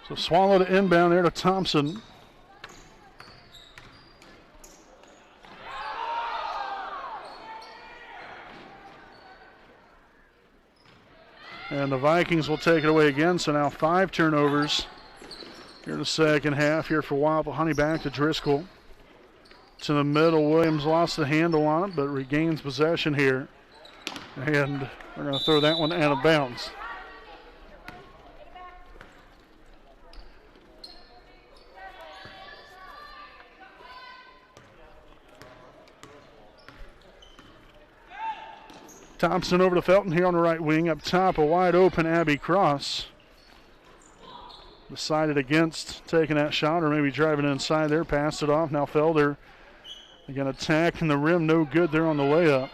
S1: So Swallow to inbound there to Thompson. And the Vikings will take it away again. So now 5 turnovers here in the second half here for Wapahani. Back to Driscoll. To the middle. Williams lost the handle on it, but regains possession here. And we're going to throw that one out of bounds. Thompson over to Felton here on the right wing. Up top, a wide open Abby Cross. Decided against taking that shot or maybe driving inside there. Passed it off. Now Felder again attacking the rim. No good there on the layup.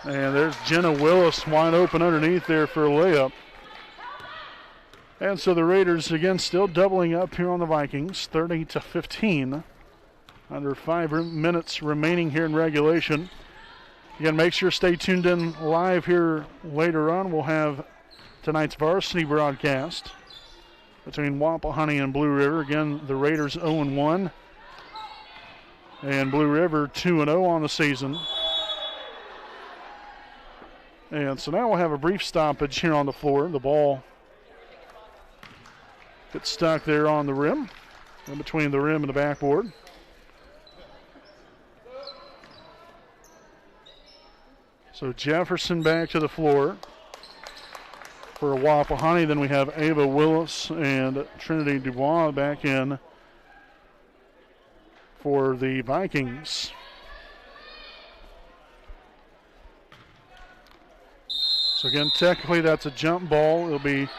S1: And there's Jenna Willis wide open underneath there for a layup. And so the Raiders again still doubling up here on the Vikings, 30-15. Under 5 minutes remaining here in regulation. Again, make sure to stay tuned in live here later on. We'll have tonight's varsity broadcast between Wapahani and Blue River. Again, the Raiders 0-1 and Blue River 2-0 on the season. And so now we'll have a brief stoppage here on the floor. The ball gets stuck there on the rim, in between the rim and the backboard. So Jefferson back to the floor for Wapahani. Then we have Ava Willis and Trinity Dubois back in for the Vikings. So again, technically that's a jump ball. It'll be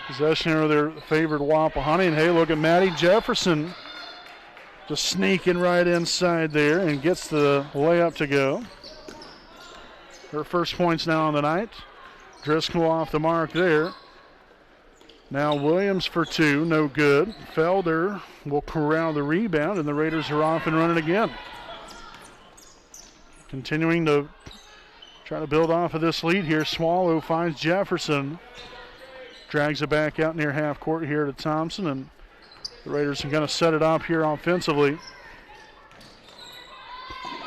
S1: possession of their favored Wapahani. And hey, look at Maddie Jefferson just sneaking right inside there and gets the layup to go. Her first points now on the night. Driscoll off the mark there. Now Williams for 2, no good. Felder will corral the rebound, and the Raiders are off and running again. Continuing to try to build off of this lead here. Swallow finds Jefferson. Drags it back out near half court here to Thompson, and the Raiders are going to set it up here offensively.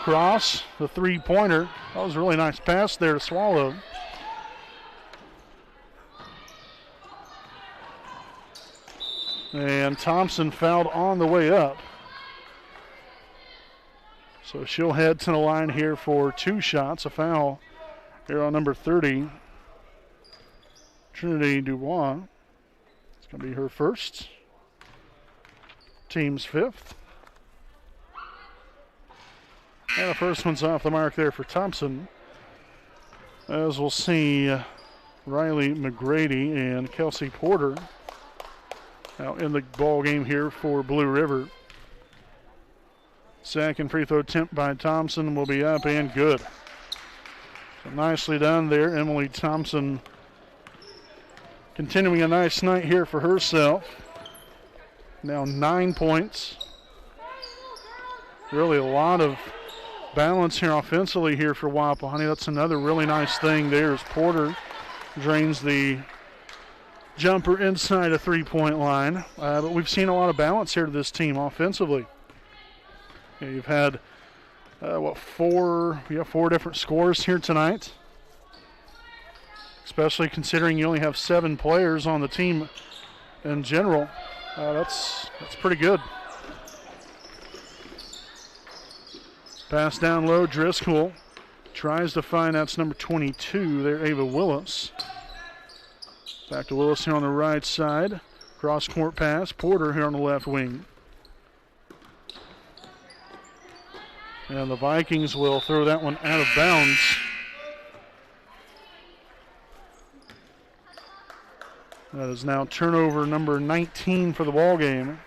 S1: Cross, the three-pointer. That was a really nice pass there to Swallow. And Thompson fouled on the way up. So she'll head to the line here for 2 shots. A foul here on number 30. Trinity Dubois. It's going to be her first. Team's 5th. And the first one's off the mark there for Thompson. As we'll see Riley McGrady and Kelsey Porter out in the ball game here for Blue River. Second free throw attempt by Thompson will be up and good. So nicely done there. Emily Thompson continuing a nice night here for herself. Now 9 points. Really a lot of balance here offensively here for Wapahani. That's another really nice thing there as Porter drains the jumper inside a three-point line. But we've seen a lot of balance here to this team offensively. You've had, 4 different scores here tonight. Especially considering you only have 7 players on the team in general. That's pretty good. Pass down low, Driscoll tries to find, that's number 22 there, Ava Willis. Back to Willis here on the right side. Cross-court pass, Porter here on the left wing. And the Vikings will throw that one out of bounds. That is now turnover number 19 for the ball game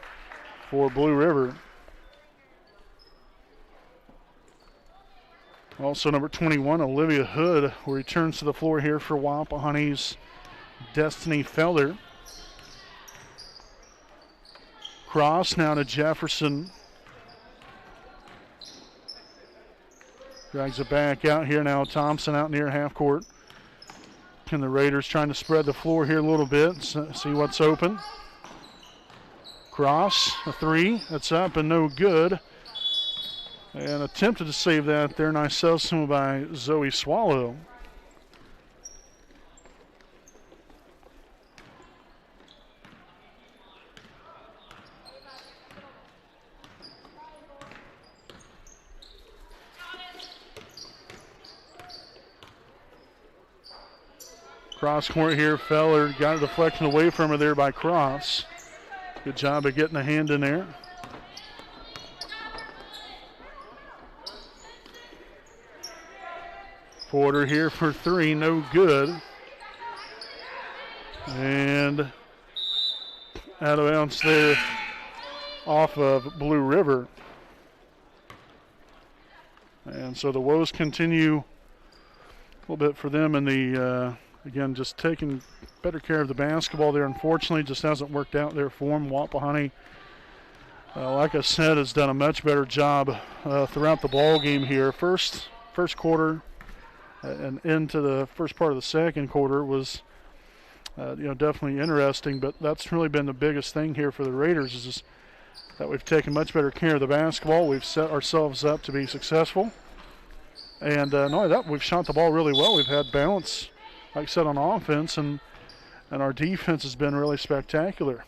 S1: for Blue River. Also number 21, Olivia Hood, returns to the floor here for Wapahani's Destiny Felder. Cross now to Jefferson. Drags it back out here now. Thompson out near half court. And the Raiders trying to spread the floor here a little bit, see what's open. Cross, a three, that's up and no good. And attempted to save that there, nice sell by Zoe Swallow. Cross court here, Feller got a deflection away from her there by Cross. Good job of getting a hand in there. Porter here for three, no good. And out of bounds there off of Blue River. And so the woes continue a little bit for them in the again, just taking better care of the basketball there. Unfortunately, just hasn't worked out there for them. Wapahani, like I said, has done a much better job throughout the ball game here. First quarter and into the first part of the second quarter was, definitely interesting. But that's really been the biggest thing here for the Raiders is that we've taken much better care of the basketball. We've set ourselves up to be successful, and not only that, we've shot the ball really well. We've had balance, like I said, on offense, and our defense has been really spectacular.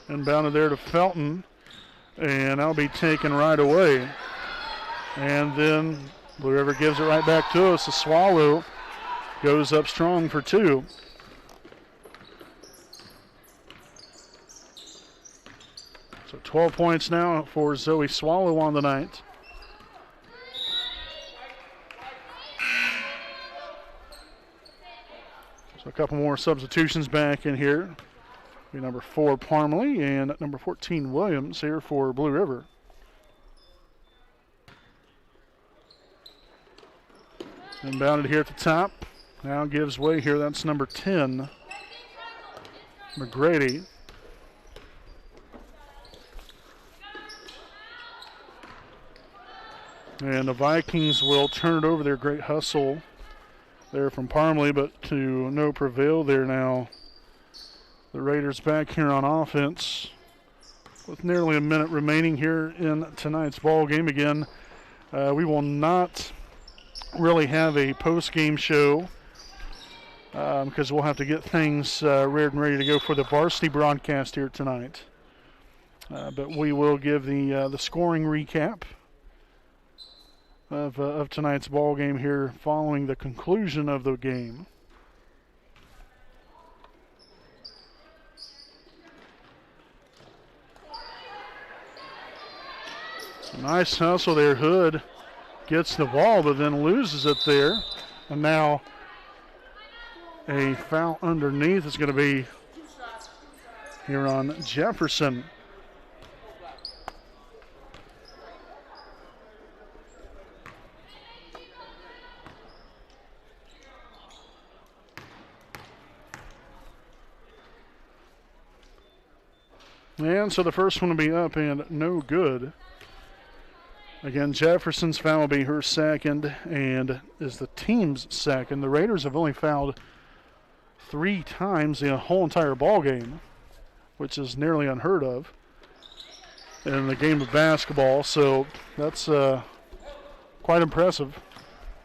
S1: Inbounded there to Felton, and that'll be taken right away. And then Blue River gives it right back to us. The Swallow goes up strong for two. So 12 points now for Zoe Swallow on the night. So a couple more substitutions back in here. Be number 4 Parmalee and number 14 Williams here for Blue River. Inbounded here at the top. Now gives way here. That's number 10 McGrady. And the Vikings will turn it over. Their great hustle there from Parmalee, but to no prevail there now. The Raiders back here on offense with nearly a minute remaining here in tonight's ball game. Again, we will not really have a post-game show because we'll have to get things reared and ready to go for the varsity broadcast here tonight. But we will give the scoring recap of tonight's ball game here following the conclusion of the game. Nice hustle there. Hood gets the ball but then loses it there. And now a foul underneath is going to be here on Jefferson. And so the first one will be up and no good. Again, Jefferson's foul will be her second and is the team's second. The Raiders have only fouled 3 times the whole entire ball game, which is nearly unheard of in the game of basketball. So that's quite impressive,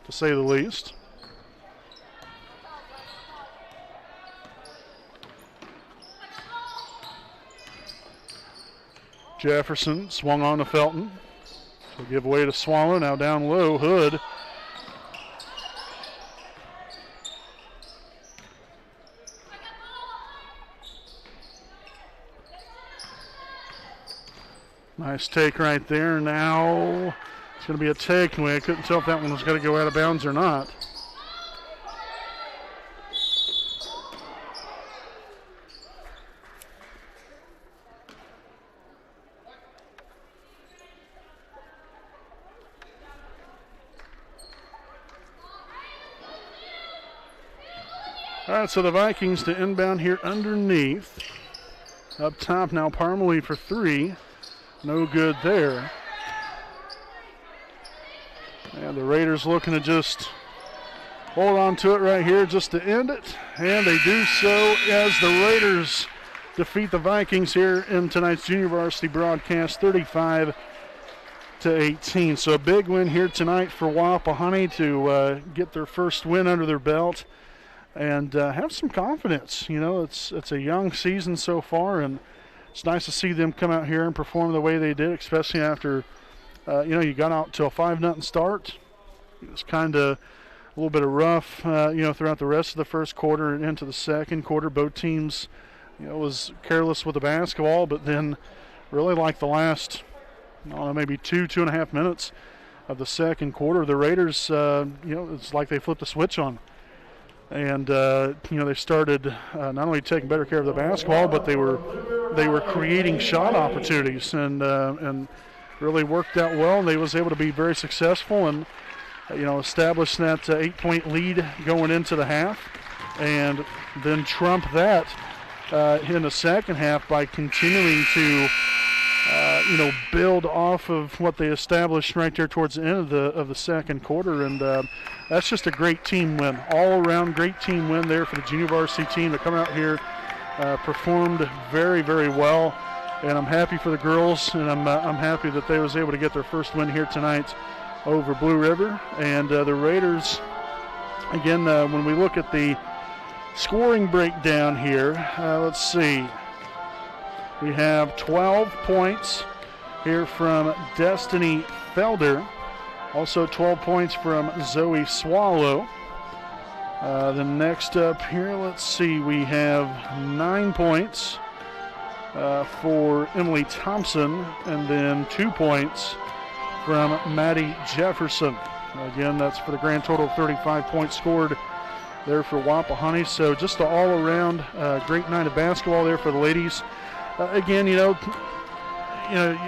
S1: to say the least. Jefferson swung on to Felton. She'll give way to Swallow. Now down low, Hood. Nice take right there. Now it's going to be a takeaway. I couldn't tell if that one was going to go out of bounds or not. All right, so the Vikings to inbound here underneath. Up top now, Parmalee for three. No good there. And the Raiders looking to just hold on to it right here just to end it. And they do so as the Raiders defeat the Vikings here in tonight's junior varsity broadcast, 35-18. So a big win here tonight for Wapahani to get their first win under their belt and have some confidence. You know, it's a young season so far, and it's nice to see them come out here and perform the way they did, especially after, you got out to a 5-0 start. It was kind of a little bit of rough, throughout the rest of the first quarter and into the second quarter. Both teams, was careless with the basketball, but then really like the last, maybe 2.5 minutes of the second quarter, the Raiders, it's like they flipped a switch on. And they started not only taking better care of the basketball, but they were creating shot opportunities and really worked out well. And they was able to be very successful and establish that 8-point lead going into the half, and then trump that in the second half by continuing to build off of what they established right there towards the end of the second quarter. And that's just a great team win, all around great team win there for the junior varsity team to come out here, performed very, very well. And I'm happy for the girls, and I'm happy that they was able to get their first win here tonight over Blue River. And the Raiders, again, when we look at the scoring breakdown here, let's see. We have 12 points here from Destiny Felder. Also 12 points from Zoe Swallow. Then next up here, let's see, we have 9 points for Emily Thompson, and then 2 points from Maddie Jefferson. Again, that's for the grand total of 35 points scored there for Wapahani. So just an all-around great night of basketball there for the ladies. Again,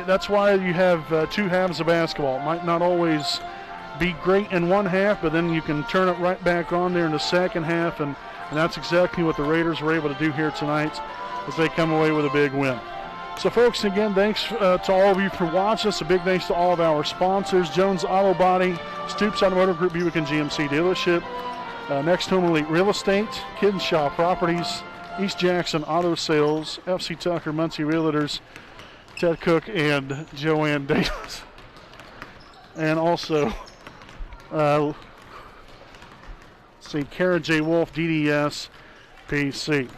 S1: that's why you have two halves of basketball. It might not always be great in one half, but then you can turn it right back on there in the second half, and that's exactly what the Raiders were able to do here tonight as they come away with a big win. So, folks, again, thanks to all of you for watching us. A big thanks to all of our sponsors: Jones Auto Body, Stoops Automotive Group, Buick and GMC Dealership, Next Home Elite Real Estate, Kinshaw Properties, East Jackson Auto Sales, FC Tucker Muncie Realtors, Ted Cook and Joanne Davis. And also, Kara J. Wolf, DDS PC.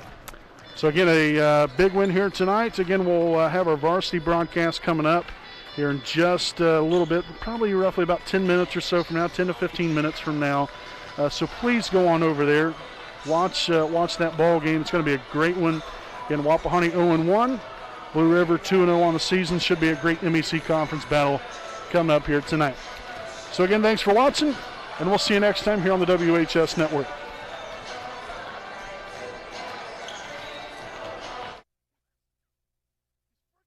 S1: So again, a big win here tonight. Again, we'll have our varsity broadcast coming up here in just a little bit, probably roughly about 10 minutes or so from now, 10 to 15 minutes from now. So please go on over there. Watch that ball game. It's going to be a great one. Again, Wapahani 0-1. Blue River 2-0 on the season. Should be a great MEC conference battle coming up here tonight. So again, thanks for watching, and we'll see you next time here on the WHS Network.